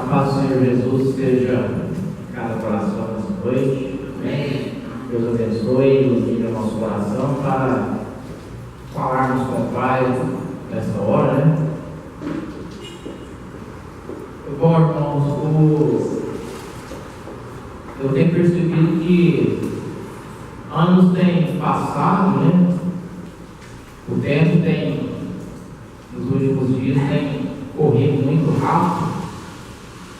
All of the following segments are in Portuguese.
paz do Senhor Jesus esteja em cada coração nessa noite. Amém. Deus abençoe e ilumine o nosso coração para falarmos com o Pai nessa hora, né? Bom, irmãos, eu tenho percebido que anos têm passado, né? O tempo tem, nos últimos dias, tem corrido muito rápido.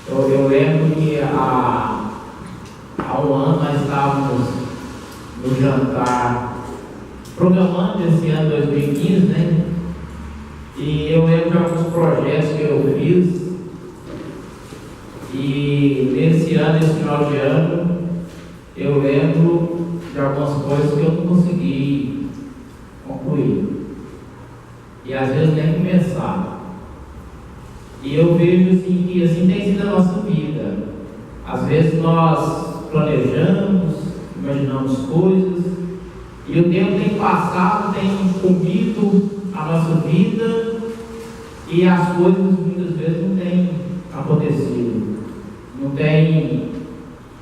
Eu lembro que há um ano nós estávamos no jantar, programando esse ano 2015, né? E eu lembro de alguns projetos que eu fiz. E nesse ano, esse final de ano, eu lembro de algumas coisas que eu não consegui concluir. E às vezes nem começar. E eu vejo assim, que assim tem sido a nossa vida. Às vezes nós planejamos, imaginamos coisas, e o tempo tem passado, tem comido a nossa vida, e as coisas muitas vezes não têm acontecido.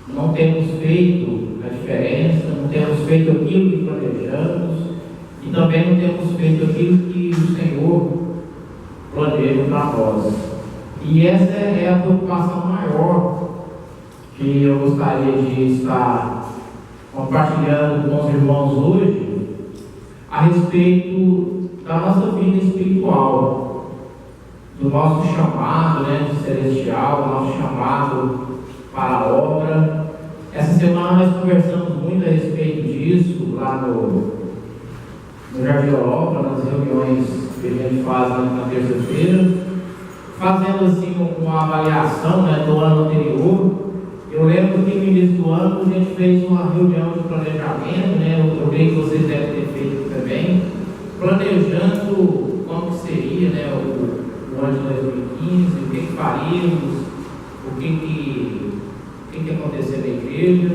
Não temos feito a diferença, não temos feito aquilo que planejamos, e também não temos feito aquilo que o Senhor planeja para nós. E essa é a preocupação maior que eu gostaria de estar compartilhando com os irmãos hoje, a respeito da nossa vida espiritual, do nosso chamado, né, de celestial, do nosso chamado para a obra. Essa semana nós conversamos muito a respeito disso lá no Jardim Europa, nas reuniões que a gente faz na terça-feira, fazendo assim uma avaliação, né, do ano anterior. Eu lembro que no início do ano a gente fez uma reunião de planejamento, né, eu creio que vocês devem ter feito também, planejando como seria, né, o ano de 2015, o que faríamos, o que aconteceu na igreja.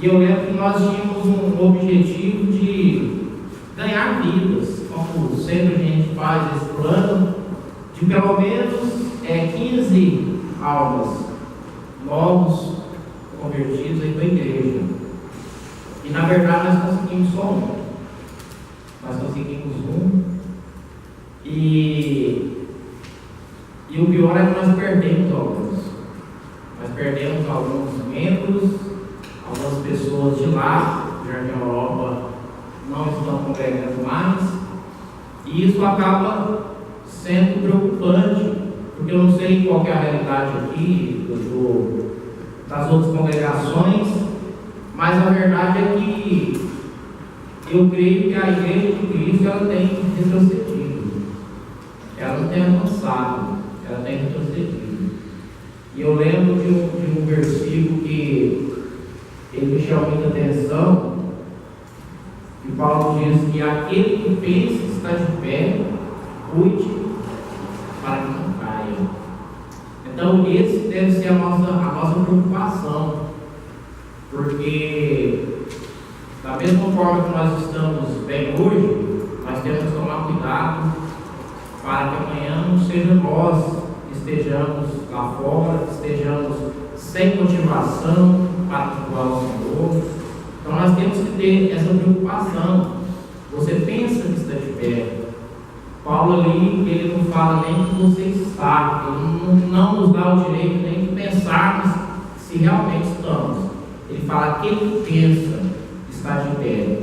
E eu lembro que nós tínhamos um objetivo de ganhar vidas, como sempre a gente faz esse plano, de pelo menos 15 almas novos convertidos aí para a igreja. E na verdade nós conseguimos só um. Nós conseguimos um. E o pior é que nós perdemos alguns. Nós perdemos alguns membros, algumas pessoas de lá, do Jardim Europa, não estão congregando mais. E isso acaba sendo preocupante, porque eu não sei qual que é a realidade aqui das outras congregações, mas a verdade é que eu creio que a igreja de Cristo ela tem retrocedido, ela não tem avançado, ela tem retrocedido. E eu lembro de um versículo que ele me chamou muita atenção, que Paulo diz que aquele que pensa que está de pé, cuide para que não caia. Então esse deve ser a nossa preocupação, porque da mesma forma que nós estamos bem hoje, nós temos que tomar cuidado para que amanhã não seja nós estejamos lá fora, estejamos sem motivação para cultuar o Senhor. Então nós temos que ter essa preocupação. Você pensa que está de pé. Paulo ali, ele não fala nem que você está, ele não nos dá o direito nem de pensarmos se realmente estamos. Ele fala aquele que pensa está de pé.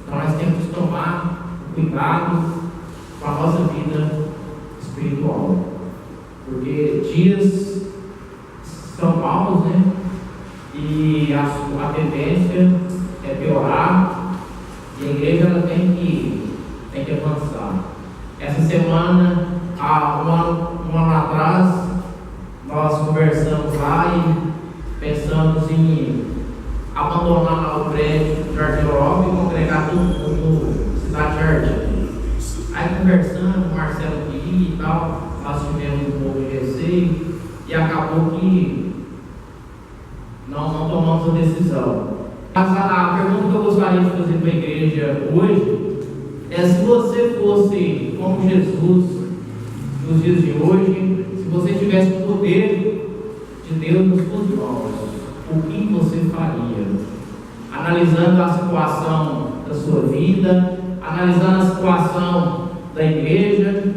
Então nós temos que tomar cuidado com a nossa vida espiritual, porque dias são maus, né? E a tendência é piorar, e a igreja ela tem que avançar. Essa semana, há um ano atrás, nós conversamos lá e pensamos em abandonar o prédio do Jardim Europa e congregar todo mundo no Cidade Jardim. Aí conversando, o Marcelo queria e tal, nós tivemos um pouco de receio e acabou que não tomamos a decisão. A pergunta que eu gostaria de fazer para a igreja hoje é: se você fosse como Jesus nos dias de hoje, se você tivesse o poder de Deus nas suas mãos, o que você faria? Analisando a situação da sua vida, analisando a situação da igreja,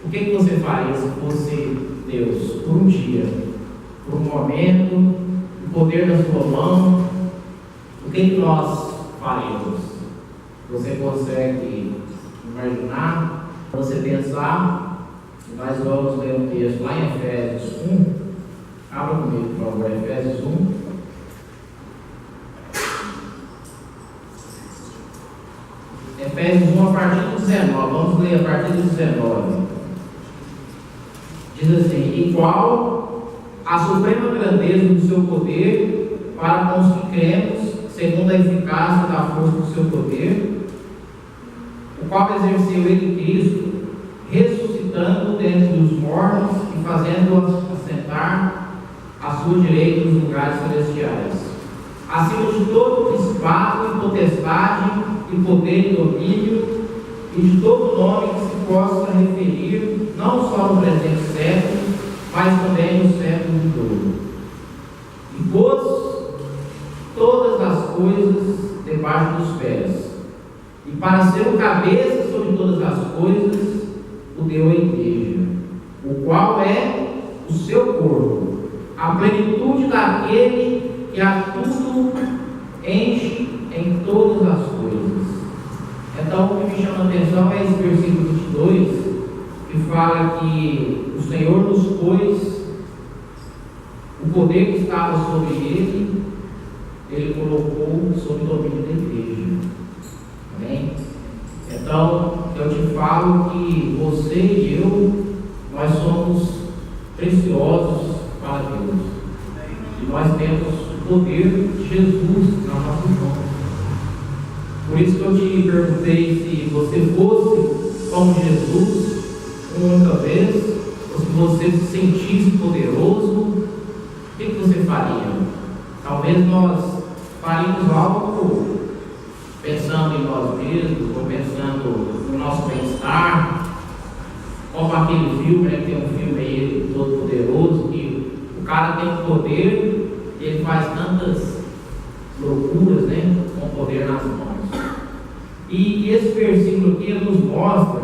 o que você faria se fosse Deus, por um dia, por um momento, o poder da sua mão? O que nós faríamos? Você consegue imaginar, você pensar? Nós vamos ler um texto lá em Efésios 1. Abra comigo, por favor, Efésios 1. Efésios 1 a partir do 19. Vamos ler a partir do 19. Diz assim: igual a suprema grandeza do seu poder para com os que cremos, segundo a eficácia da força do seu poder, o qual exerceu ele Cristo, ressuscitando dentre os mortos e fazendo-os assentar à sua direita nos lugares celestiais, acima de todo principado e potestade e poder e domínio, e de todo nome que se possa referir, não só no presente século, mas também no século vindouro. E pôs todas as coisas debaixo dos pés, e para ser o cabeça sobre todas as coisas, o deu à igreja, o qual é o seu corpo, a plenitude daquele que a tudo enche em todas as coisas. Então, o que me chama a atenção é esse versículo 22, que fala que o Senhor nos pôs o poder que estava sobre ele colocou sob o domínio da igreja. Amém? Então, eu te falo que você e eu, nós somos preciosos para Deus. E nós temos o poder de Jesus nas nossas mãos. Por isso que eu te perguntei se você fosse como Jesus uma única vez, ou se você se sentisse poderoso, o que você faria? Talvez nós faríamos algo pensando em nós mesmos, ou pensando no nosso bem-estar, como aquele filme, né? Tem um filme aí todo poderoso, que o cara tem poder e ele faz tantas loucuras, né? Com poder nas mãos. E esse versículo aqui nos mostra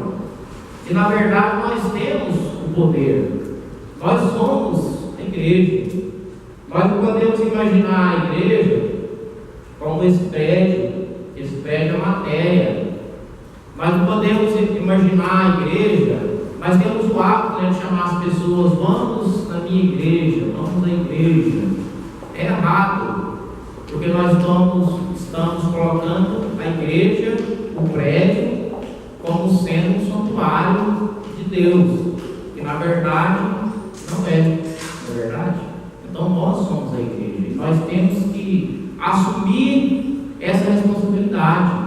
que na verdade nós temos o poder, nós somos a igreja. Nós não podemos imaginar a igreja como esse prédio é matéria. Nós não podemos imaginar a igreja, nós temos o hábito, né, de chamar as pessoas: vamos na minha igreja, vamos na igreja. É errado, porque nós estamos colocando a igreja, o prédio, como sendo um santuário de Deus, que na verdade não é verdade. Então nós somos a igreja e nós temos que assumir essa responsabilidade.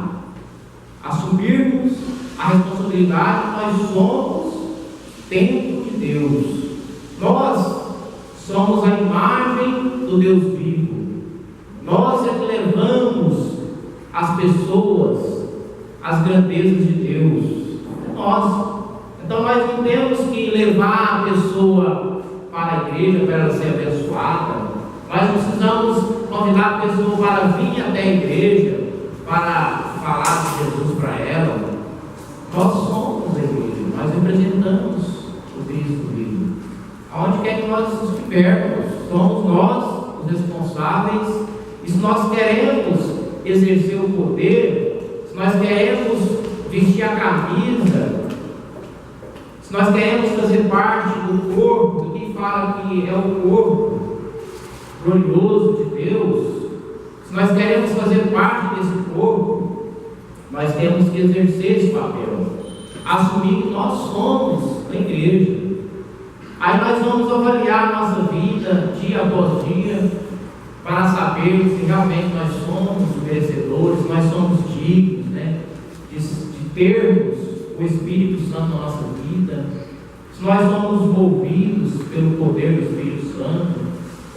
Assumirmos a responsabilidade, nós somos templo de Deus. Nós somos a imagem do Deus vivo. Nós é que levamos as pessoas às grandezas de Deus. É nós. Então nós não temos que levar a pessoa para a igreja para ela ser abençoada. Nós precisamos convidar a pessoa para vir até a igreja, para falar de Jesus para ela. Nós somos a igreja, nós representamos o Cristo vivo. Aonde quer que nós estivermos, somos nós os responsáveis. E se nós queremos exercer o poder, se nós queremos vestir a camisa, se nós queremos fazer parte do corpo, que fala que é o corpo glorioso de Deus, se nós queremos fazer parte desse corpo, nós temos que exercer esse papel, assumir que nós somos a igreja. Aí nós vamos avaliar a nossa vida dia após dia, para saber se realmente nós somos merecedores, nós somos dignos, né, de termos o Espírito Santo na nossa vida, se nós somos movidos pelo poder do Espírito Santo,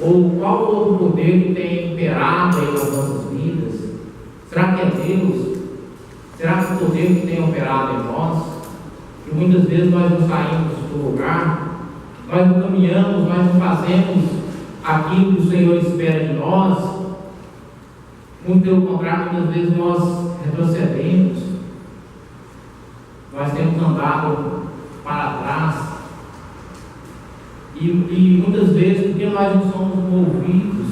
ou qual outro poder que tem imperado aí nas nossas vidas. Será que é Deus? Será que o poder que tem operado em nós? Que muitas vezes nós não saímos do lugar, nós não caminhamos, nós não fazemos aquilo que o Senhor espera de nós, muito pelo contrário, muitas vezes nós retrocedemos, nós temos andado para trás, e muitas vezes porque nós não somos movidos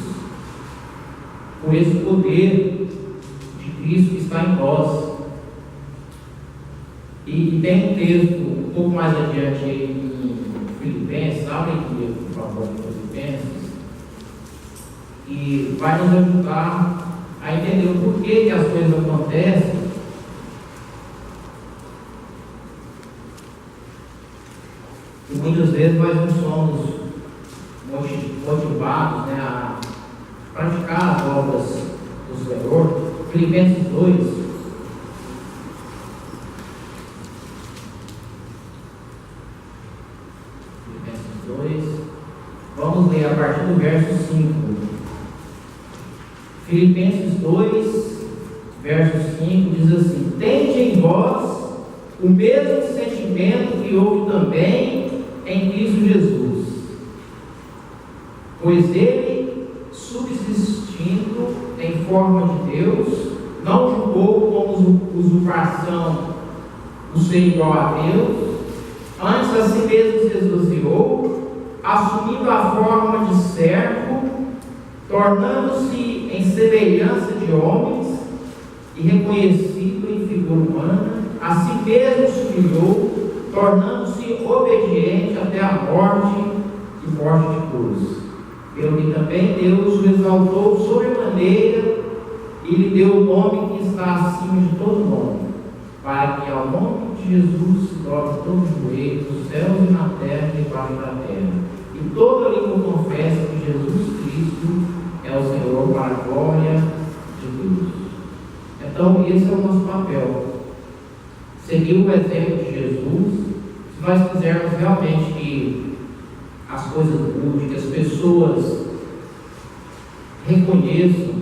por esse poder de Cristo que está em nós. E tem um texto um pouco mais adiante em Filipenses, abre aqui, por favor, Filipenses, e vai nos ajudar a entender o porquê que as coisas acontecem. E muitas vezes nós não somos motivados, né, a praticar as obras do Senhor. Filipenses 2. Vamos ler a partir do verso 5. Filipenses 2, verso 5 diz assim: tende em vós o mesmo sentimento que houve também em Cristo Jesus, pois ele, subsistindo em forma de Deus, não julgou como usurpação o ser igual a Deus, antes a si mesmo se esvaziou, assumindo a forma de servo, tornando-se em semelhança de homens, e reconhecido em figura humana, a si mesmo se humilhou, tornando-se obediente até a morte e morte de cruz. Pelo que também Deus o exaltou sobremaneira e lhe deu o nome que está acima de todo nome, para que ao nome de Jesus se dobre todo o joelho dos céus e na terra e debaixo da terra, e toda língua confessa que Jesus Cristo é o Senhor, para a glória de Deus. Então, esse é o nosso papel. Seguir o exemplo de Jesus, se nós quisermos realmente que as coisas mudem, que as pessoas reconheçam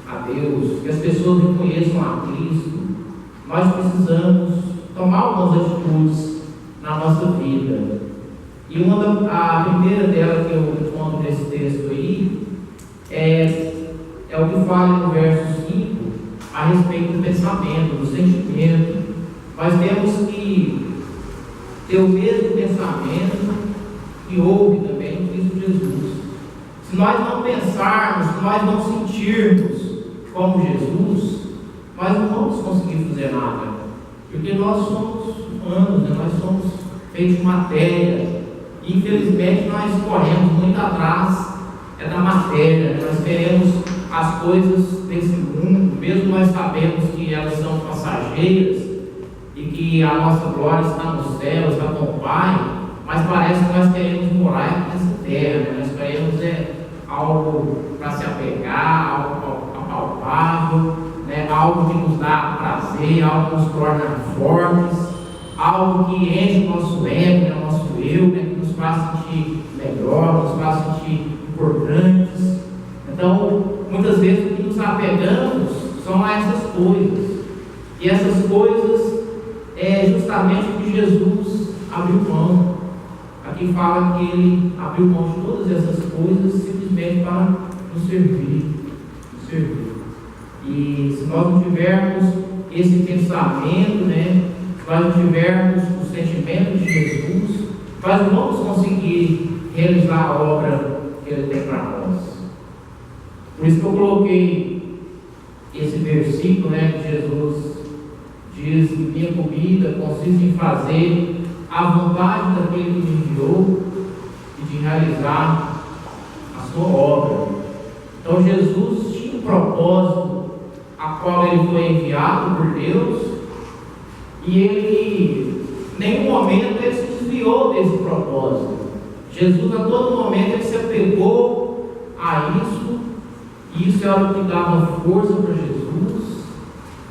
a Deus, que as pessoas reconheçam a Cristo, nós precisamos tomar algumas atitudes na nossa vida. E a primeira dela que eu encontro nesse texto aí é o que fala no verso 5 a respeito do pensamento, do sentimento. Nós temos que ter o mesmo pensamento que houve também em Cristo Jesus. Se nós não pensarmos, se nós não sentirmos como Jesus, nós não vamos conseguir fazer nada, porque nós somos humanos, né? Nós somos feitos de matéria. Infelizmente nós corremos muito atrás da matéria, nós queremos as coisas desse mundo, mesmo nós sabemos que elas são passageiras e que a nossa glória está no céu, está com o Pai, mas parece que nós queremos morar nessa terra, nós queremos algo para se apegar, algo apalpável, né? Algo que nos dá prazer, algo que nos torna fortes, algo que enche o nosso ego, né? O nosso eu, né? Que nos faz sentir melhor, nos faz sentir importantes. Então, muitas vezes o que nos apegamos são a essas coisas, e essas coisas é justamente o que Jesus abriu mão. Aqui fala que ele abriu mão de todas essas coisas simplesmente para nos servir. E se nós não tivermos esse pensamento, né, se nós não tivermos o sentimento de Jesus, nós não vamos conseguir realizar a obra que ele tem para nós. Por isso que eu coloquei esse versículo, né, que Jesus diz que minha comida consiste em fazer a vontade daquele que me enviou e de realizar a sua obra. Então Jesus tinha um propósito a qual ele foi enviado por Deus, e ele em nenhum momento ele se desviou desse propósito. Jesus a todo momento ele se apegou a isso, e isso era o que dava força para Jesus,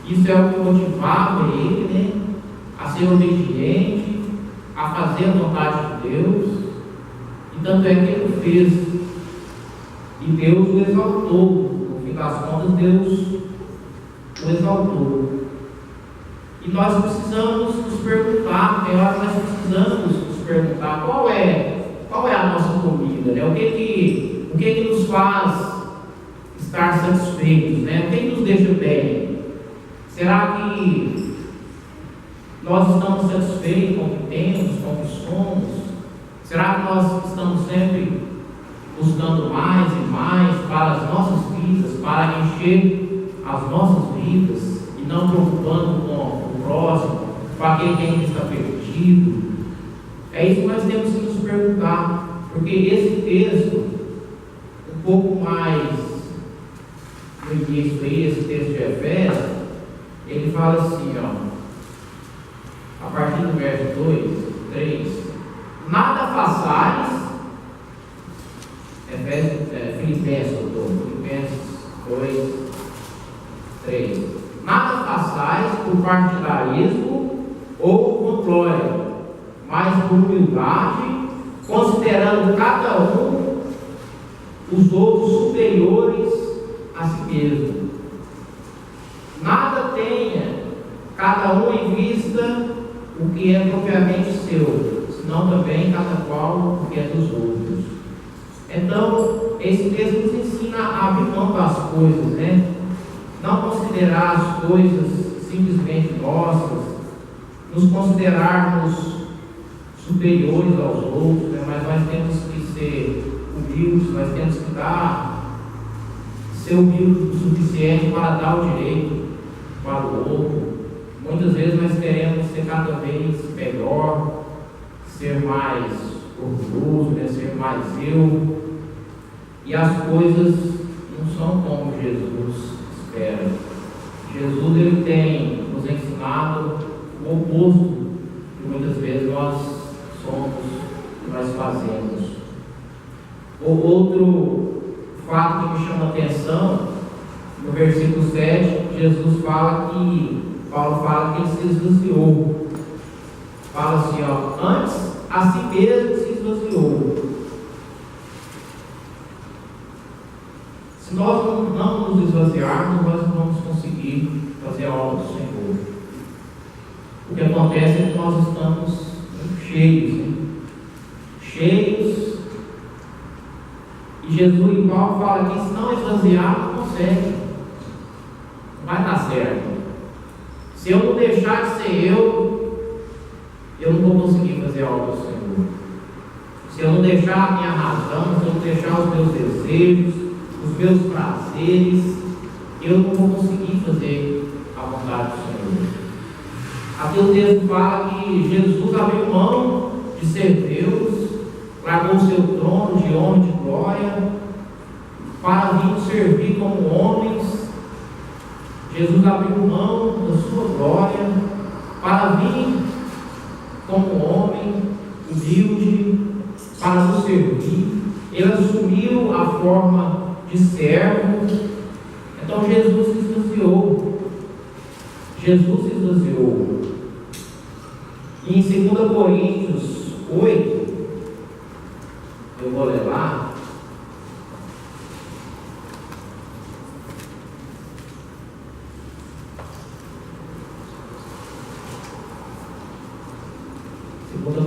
isso é o que motivava ele, né, a ser obediente, a fazer a vontade de Deus. E tanto é que ele fez, e Deus o exaltou. No fim das contas, Deus o exaltou. E nós precisamos nos perguntar, nós precisamos nos perguntar qual é a nossa comida, né? O O que nos faz estar satisfeitos, né? O que nos deixa bem? Será que nós estamos satisfeitos com o que temos, com o que somos? Será que nós estamos sempre buscando mais e mais para as nossas vidas, para encher as nossas vidas e não preocupando com o próximo, com aquele que ainda está perdido? É isso que nós temos que nos perguntar, porque esse texto, um pouco mais no início aí, esse texto de Efésios, ele fala assim, ó, a partir do verso 2, 3, nada façais, Filipenses 2, 3, nada façais por partidarismo ou por glória, mas por humildade, considerando cada um os outros superiores a si mesmo. Nada tenha cada um em vista o que é propriamente seu, senão também cada qual o que é dos outros. Então, esse texto nos ensina a abrir mão das coisas, né? Não considerar as coisas simplesmente nossas, nos considerarmos superiores aos outros, né? Mas nós temos que ser humildes, nós temos que ser humildes o suficiente para dar o direito para o outro. Muitas vezes nós queremos ser cada vez melhor, ser mais orgulhoso, né? Ser mais eu, e as coisas não são como Jesus espera. Jesus, ele tem nos ensinado o oposto que muitas vezes nós somos e nós fazemos. O outro fato que me chama a atenção, no versículo 7, Paulo fala que ele se esvaziou. Fala assim, antes a si mesmo se esvaziou. Se nós não nos esvaziarmos, nós não vamos conseguir fazer a obra do Senhor. O que acontece é que nós estamos cheios, né? Cheios. E Jesus e Paulo falam que se não esvaziar, não consegue. Não vai dar certo. Se eu não deixar de ser eu não vou conseguir fazer a obra do Senhor. Se eu não deixar a minha razão, se eu não deixar os meus desejos, os meus prazeres, eu não vou conseguir fazer a vontade do Senhor. Aqui o texto fala que Jesus abriu mão de ser Deus, largou o seu trono de honra e de glória, para vir servir como homens. Jesus abriu mão da sua glória, para vir como homem humilde, para nos servir. Ele assumiu a forma de servo. Então Jesus se esvaziou. Jesus se esvaziou. E em 2 Coríntios 8, eu vou ler lá.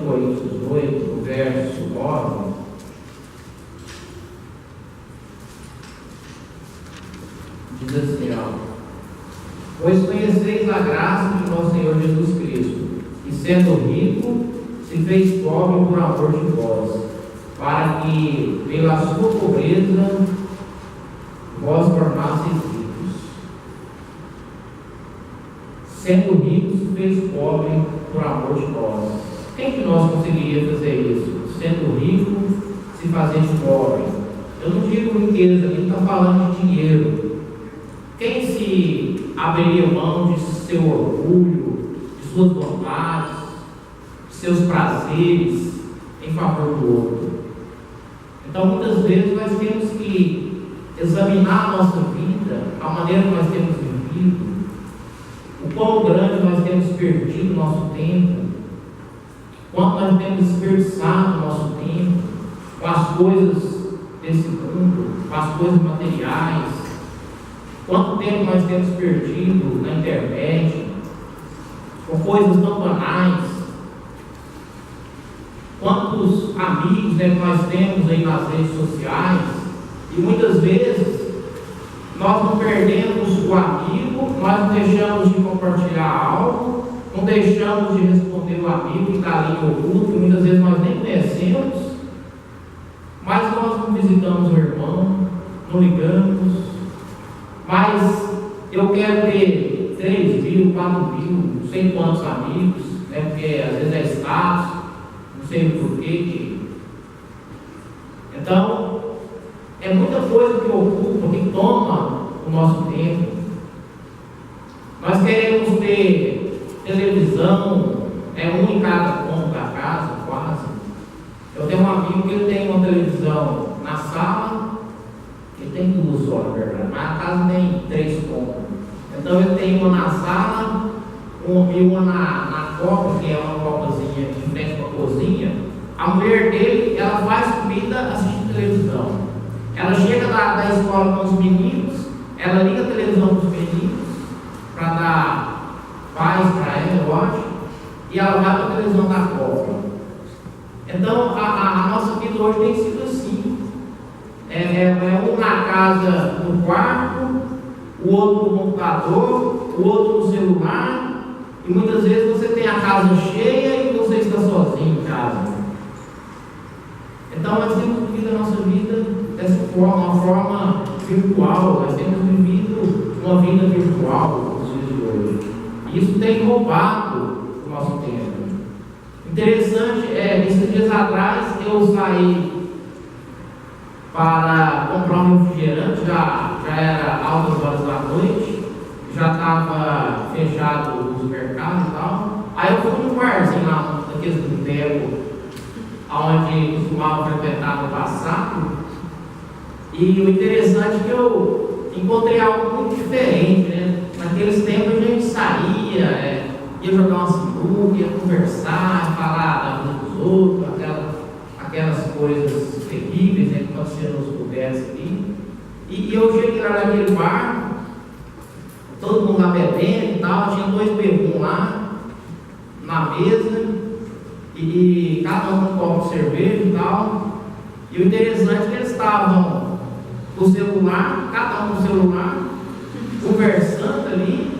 Coríntios 8, verso 9, diz assim, pois conheceis a graça de nosso Senhor Jesus Cristo, que sendo rico, se fez pobre por amor de vós, para que pela sua pobreza vós tornasseis ricos. Sendo rico, se fez pobre por amor de nós. Quem que nós conseguiria fazer isso? Sendo rico, se fazendo pobre. Eu não digo riqueza, ele está falando de dinheiro. Quem se abriria mão de seu orgulho, de suas vontades, de seus prazeres em favor do outro? Então muitas vezes nós temos que examinar a nossa vida, a maneira que nós temos vivido, o quão grande nós temos perdido o nosso tempo, quanto nós temos desperdiçado o nosso tempo com as coisas desse mundo, com as coisas materiais, quanto tempo nós temos perdido na internet, com coisas tão banais, quantos amigos, né, que nós temos aí nas redes sociais, E muitas vezes nós não perdemos o amigo, nós não deixamos de compartilhar algo, não deixamos de responder o amigo que está ali oculto, que muitas vezes nós nem conhecemos, mas nós não visitamos o irmão, não ligamos. Mas eu quero ter 3.000, 4.000, não sei quantos amigos, né? Porque às vezes é status, não sei por quê. Então, é muita coisa que ocupa, que toma o nosso tempo. Nós queremos ter televisão, um em cada cômodo da casa, quase. Eu tenho um amigo que ele tem uma televisão na sala, ele tem 2 só, na verdade, mas a casa tem 3 cômodos. Então ele tem uma na sala, e uma na copa, que é uma copazinha de frente para a cozinha. A mulher dele, ela faz comida assistindo televisão. Ela chega da escola com os meninos, ela liga a televisão para os meninos, para dar paz para ela, eu acho, e ela vai para a televisão da copa. Então a nossa vida hoje tem sido assim. Um na casa no quarto, o outro no computador, o outro no celular, e muitas vezes você tem a casa cheia e você está sozinho em casa. Então nós temos vivido a nossa vida dessa forma, uma forma virtual. Nós temos vivido uma vida virtual nos dias de hoje. E isso tem roubado o nosso tempo. Interessante, esses dias atrás eu saí para comprar um refrigerante, já era altas horas da noite, já estava fechado os mercados e tal. Aí eu fui num barzinho lá, naqueles botecos onde costumava frequentar no passado, e o interessante é que eu encontrei algo muito diferente, né? Naqueles tempos a gente saía, ia jogar uma sinuca, ia conversar, falar da vida dos outros, aquelas coisas terríveis, né, que aconteciam nos botecos aqui. E eu cheguei lá naquele bar, todo mundo lá bebendo e tal, tinha 2 bebum lá na mesa, e cada um com um copo de cerveja e tal. E o interessante é que eles estavam com o celular, cada um com o celular, conversando ali,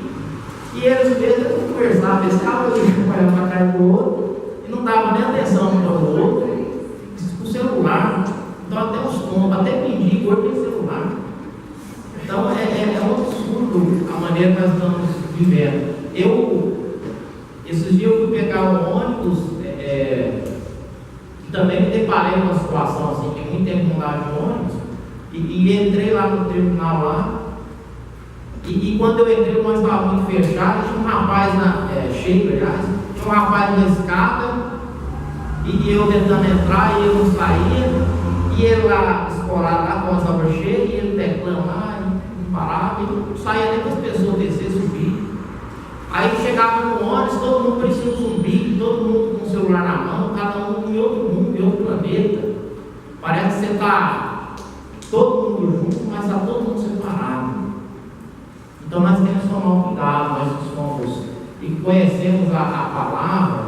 e eles mesmos não conversavam, eles estavam ali olhando para cá do outro, e não davam nem atenção um para o outro, com o celular. Então até os tombos, até mendigo hoje tem celular. Então é um absurdo a maneira que nós estamos vivendo. Esses dias eu fui pegar um ônibus, e também me deparei numa situação assim, que muito tempo não dava de ônibus, e entrei lá no terminal lá, e quando eu entrei o ônibus estava muito fechado, tinha um rapaz cheio, aliás, tinha um rapaz na escada, e eu tentando entrar, e ele não saía, e ele lá escorado lá com a salva cheia, e ele teclando lá, e não parava, e não saía nem para as pessoas descer, subir. Aí chegava no ônibus, todo mundo parecia um zumbi, todo mundo com o celular na mão, cada um em outro mundo, em outro planeta. Parece que você está todo mundo junto, mas está todo mundo separado. Então nós temos que tomar cuidado, nós que somos e conhecemos a palavra,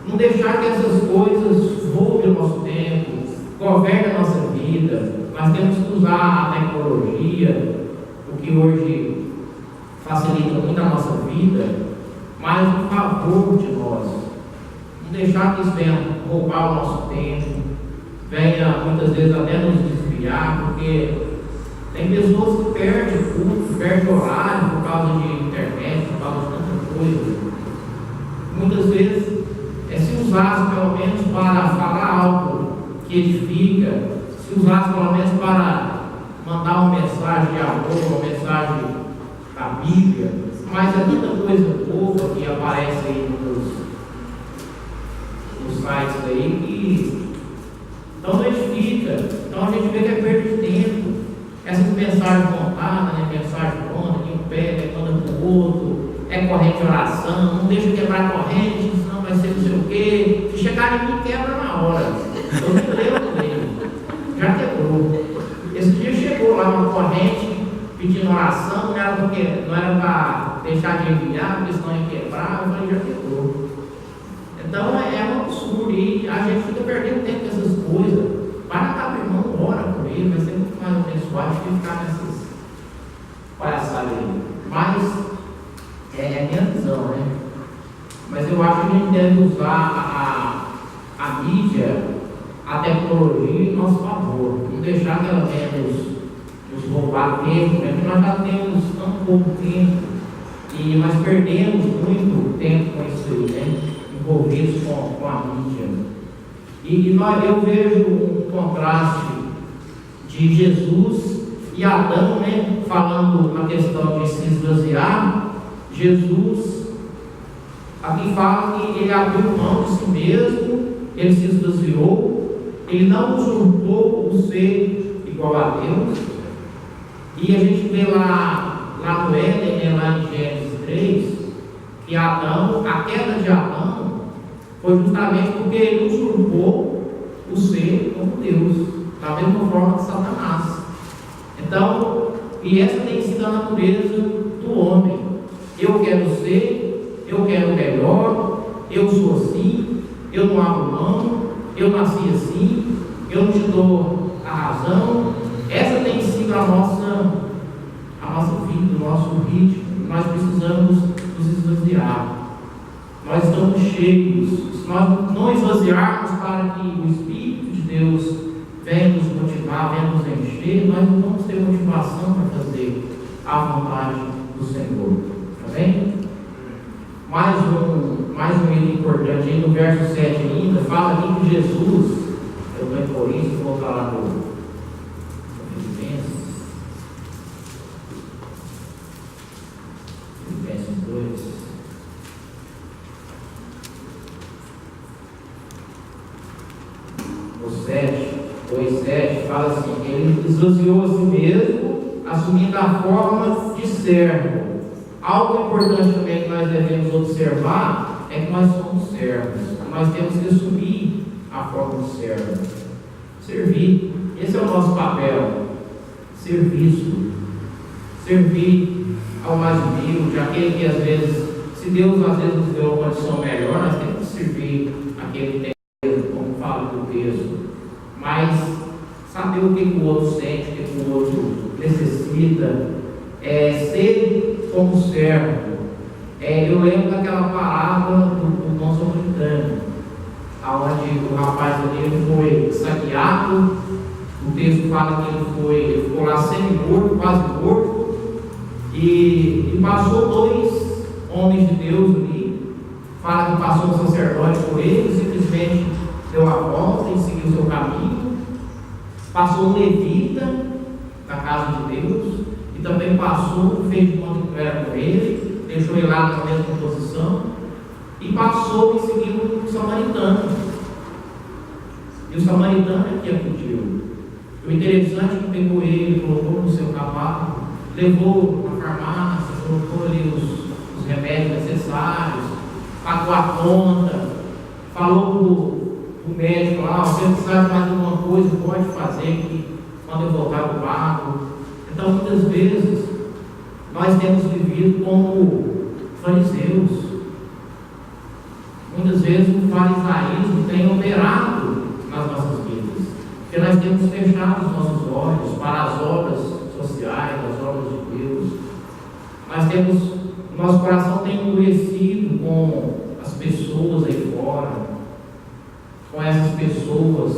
não deixar que essas coisas roubem o nosso tempo, governem a nossa vida. Nós temos que usar a tecnologia, o que hoje facilita muito a nossa vida, mas em favor de nós. Não deixar que isso venha roubar o nosso tempo, venha muitas vezes até nos desviar, porque tem pessoas que perdem culto, perdem horário por causa de internet, por causa de tanta coisa. Muitas vezes se usasse pelo menos para falar algo que edifica, se usasse pelo menos para mandar uma mensagem de amor, uma mensagem da Bíblia, mas é tanta coisa boa que aparece aí nos sites aí que então não edifica. Então a gente vê que é perda de tempo. Essas mensagens montadas, né? Mensagem pronta, quem pega, manda para o outro, corrente de oração, não deixa quebrar a corrente, senão vai ser não sei o quê. Se chegar em mim, quebra na hora. Eu não lembro, já quebrou. Esse dia chegou lá uma corrente pedindo oração, não era para deixar de enviar, porque senão ia quebrar, eu falei, já quebrou. Então um absurdo, e a gente fica perdendo tempo com essas coisas. Vai na casa do irmão, ora por ele, vai ser muito mais abençoado. gosto de ficar nessas palhaçadas aí. Mas é a minha visão, né? Mas eu acho que a gente deve usar a mídia, a tecnologia em nosso favor. Não deixar que ela venha nos roubar tempo, né? Porque nós já temos tão pouco tempo e nós perdemos muito tempo com isso aí, né? Envolvidos com a mídia. Eu vejo um contraste de Jesus e Adão, né? Falando na questão de se esvaziar. Jesus aqui fala que ele abriu mão de si mesmo, ele se esvaziou, ele não usurpou o ser igual a Deus. E a gente vê lá no Éden, né, lá em Gênesis 3, que a queda de Adão foi justamente porque ele usurpou o ser como Deus, da mesma forma que Satanás. Então, e essa tem sido a natureza do homem. Eu quero ser, eu quero melhor, eu sou assim, eu não abro mão, eu nasci assim, eu não te dou a razão. Essa tem sido a nossa vida, o nosso ritmo. Nós precisamos nos esvaziar. Nós estamos cheios. Se nós não esvaziarmos para que o Espírito de Deus venha nos motivar, venha nos encher, nós não vamos ter motivação para fazer a vontade do Senhor. Está bem? Mais um item importante aí no verso 7 ainda, fala aqui que Jesus, eu estou em Coríntios, vou voltar lá no Filipenses 2. O 2:7 fala assim: ele esvaziou a si mesmo, assumindo a forma de servo. Algo importante também que nós devemos observar é que nós somos servos. Nós temos que assumir a forma de servo. Servir. Esse é o nosso papel. Serviço. Servir ao mais humilde, aquele que às vezes, se Deus às vezes nos deu uma condição melhor, nós temos que servir aquele que tem, como fala do texto. Mas saber o que o outro sente, o que o outro necessita, ser como servo. Eu lembro daquela parábola do bom samaritano, onde o rapaz ali foi saqueado. O texto fala que ele ficou lá semi-morto, quase morto, e passou 2 homens de Deus ali. Fala que passou um sacerdote por ele, simplesmente deu a volta e seguiu o seu caminho. Passou um levita da casa de Deus, e também passou, fez de conta que era com ele, deixou ele lá na mesma posição, e passou e seguiu o samaritano. E o samaritano é que acudiu. O interessante é que pegou ele, colocou no seu cavalo, levou na farmácia, colocou ali os remédios necessários, pagou a conta, falou para o médico lá: você precisa de mais alguma coisa, pode fazer, que quando eu voltar eu pago. Então, muitas vezes, nós temos vivido como fariseus. Muitas vezes o farisaísmo tem operado nas nossas vidas, porque nós temos fechado os nossos olhos para as obras sociais, as obras de Deus. Nosso coração tem endurecido com as pessoas aí fora, com essas pessoas,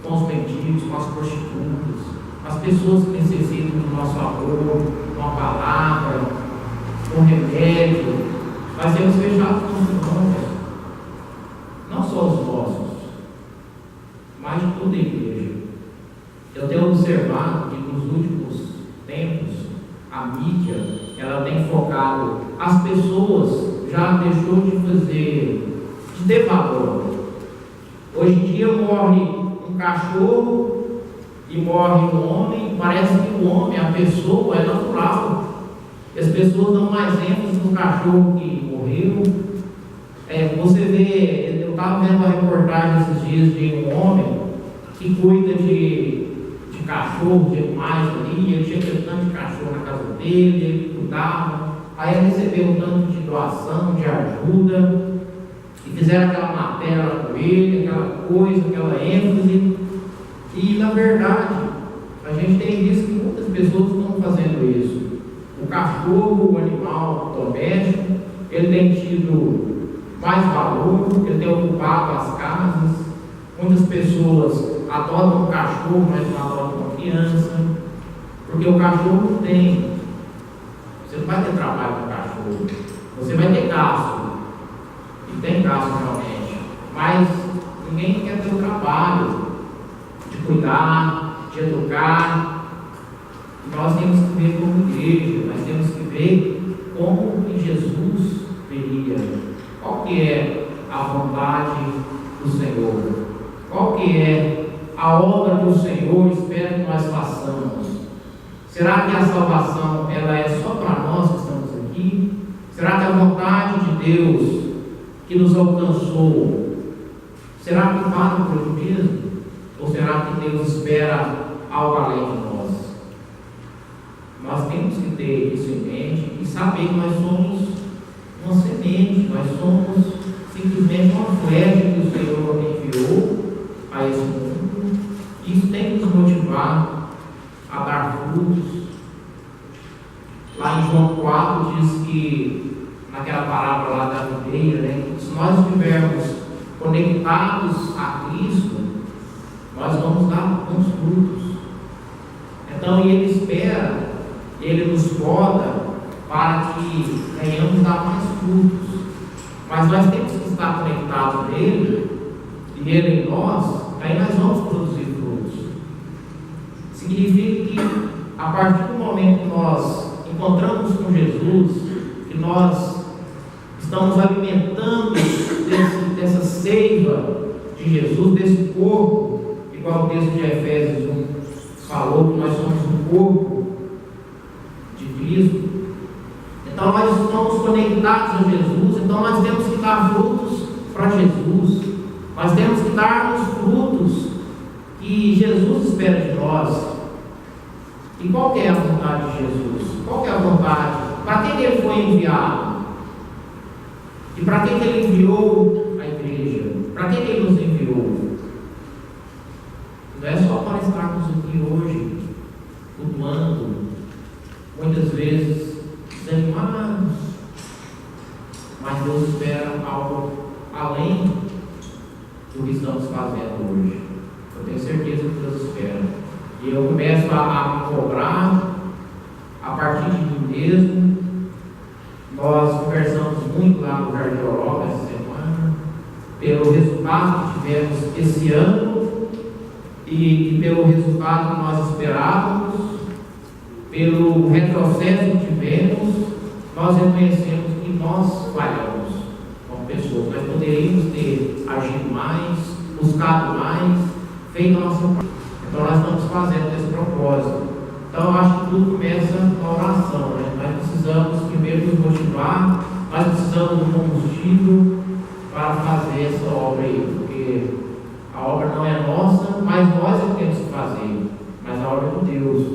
com os mendigos, com as prostitutas, as pessoas que necessitam do nosso amor, uma palavra, um remédio. Nós temos fechado os nossos olhos, não só os nossos, mas de toda a igreja. Eu tenho observado que nos últimos tempos a mídia, ela tem focado, as pessoas já deixou de ter valor. Hoje em dia morre um cachorro e morre um homem, parece que o homem, a pessoa, é natural. As pessoas dão mais ênfase no cachorro que morreu. Você vê, eu estava vendo uma reportagem esses dias de um homem que cuida de cachorro, de animais ali. Ele tinha tanto de cachorro na casa dele, ele cuidava. Aí ele recebeu um tanto de doação, de ajuda, e fizeram aquela matéria lá com ele, aquela coisa, aquela ênfase. E na verdade, a A gente tem visto que muitas pessoas estão fazendo isso. O cachorro, o animal doméstico, ele tem tido mais valor, ele tem ocupado as casas. Muitas pessoas adotam um cachorro, mas não adotam uma criança, porque o cachorro não tem. Você não vai ter trabalho com o cachorro, você vai ter gasto, e tem gasto realmente, mas ninguém quer ter o trabalho de cuidar, de educar. Nós temos que ver como igreja, nós temos que ver como que Jesus veria, qual que é a vontade do Senhor, qual que é a obra que o Senhor espera que nós façamos. Será que a salvação ela é só para nós que estamos aqui? Será que a vontade de Deus que nos alcançou, será que para por ele mesmo? Ou será que Deus espera algo além de nós? Nós temos que ter isso em mente e saber que nós somos uma semente, nós somos simplesmente uma flecha que o Senhor enviou a esse mundo. Isso tem que nos motivar a dar frutos. Lá em João 4 diz que, naquela parábola lá da videira, né, se nós estivermos conectados a Cristo, nós vamos dar bons frutos. Então Ele espera, Ele nos poda para que venhamos dar mais frutos. Mas nós temos que estar conectados nele e Ele em nós, aí nós vamos produzir frutos. Significa que a partir do momento que nós encontramos com Jesus, que nós estamos alimentando dessa seiva de Jesus, desse corpo, igual o texto de Efésios 1 falou, que nós somos um corpo de Cristo. Então nós estamos conectados a Jesus, então nós temos que dar frutos para Jesus, nós temos que dar os frutos que Jesus espera de nós. E qual que é a vontade de Jesus? Qual que é a vontade? Para que Ele foi enviado? E para que Ele enviou a igreja? Para que Ele nos enviou? Não é só para estarmos aqui hoje, flutuando, muitas vezes desanimados, mas Deus espera algo além do que estamos fazendo hoje. Eu tenho certeza que Deus espera. E eu começo a me cobrar a partir de mim mesmo. Nós conversamos muito lá no Jardim Europa essa semana, pelo resultado que tivemos esse ano e pelo resultado que nós esperávamos, pelo retrocesso que tivemos. Nós reconhecemos que nós falhamos como pessoas. Nós poderíamos ter agido mais, buscado mais, feito a nossa parte. Então nós estamos fazendo esse propósito. Então eu acho que tudo começa com a oração, né? Nós precisamos primeiro nos motivar, nós precisamos do combustível para fazer essa obra aí, porque a obra não é nossa, mas nós é que temos que fazer, mas a obra é de Deus.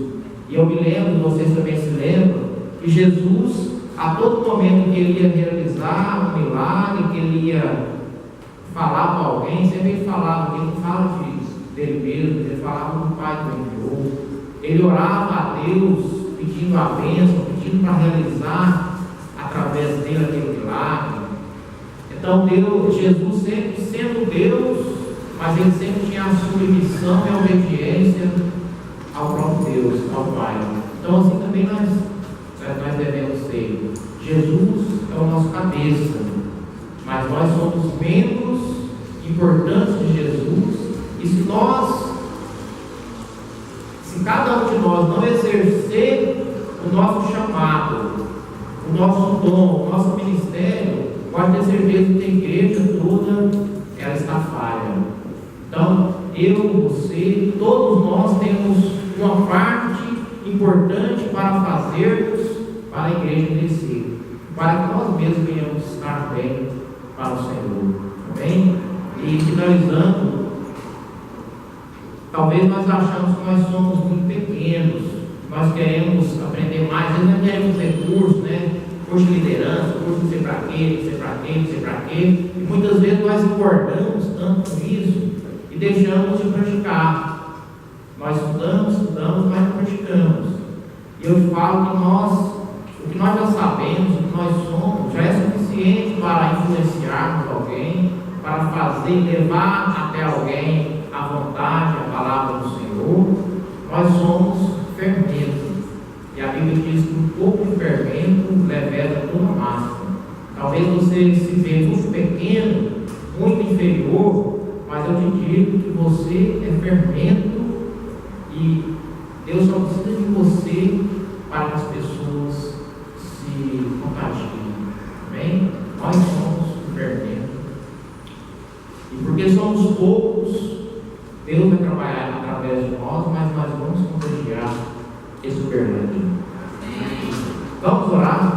E eu me lembro, vocês também se lembram, que Jesus, a todo momento que Ele ia realizar um milagre, que Ele ia falar para alguém, sempre Ele falava, Ele não fala dele mesmo, Ele falava do Pai que o enviou. Ele orava a Deus, pedindo a bênção, pedindo para realizar através dele aquele milagre. Então Jesus sempre sendo Deus, mas Ele sempre tinha a submissão e a obediência ao próprio Deus, ao Pai. Então assim também nós devemos ser. Jesus é o nosso cabeça, mas nós somos membros importantes de Jesus. E se cada um de nós não exercer o nosso chamado, o nosso dom, o nosso ministério, pode ter certeza que a igreja toda ela está falha. Então, eu, você, todos nós temos uma parte importante para fazermos para a igreja crescer, para que nós mesmos venhamos estar bem para o Senhor. Amém? E finalizando, talvez nós achamos que nós somos muito pequenos, nós queremos aprender mais, às vezes nós queremos recursos, né? Curso de liderança, curso de sei para quê, não sei para quê, não sei para quê, e muitas vezes nós importamos tanto com isso e deixamos de praticar. Nós estudamos, mas não praticamos. E eu falo que o que nós já sabemos, o que nós somos, já é suficiente para influenciarmos alguém, para levar até alguém a vontade, a palavra do Senhor. Nós somos fermento. E a Bíblia diz que um pouco de fermento leveda toda a massa. Talvez você se veja muito pequeno, muito inferior, mas eu te digo que você é fermento e Deus só precisa de você para que as pessoas se contagiem. Amém? Nós somos o fermento. E porque somos poucos, Deus vai trabalhar através de nós, mas nós vamos contagiar esse fermento. Vamos orar?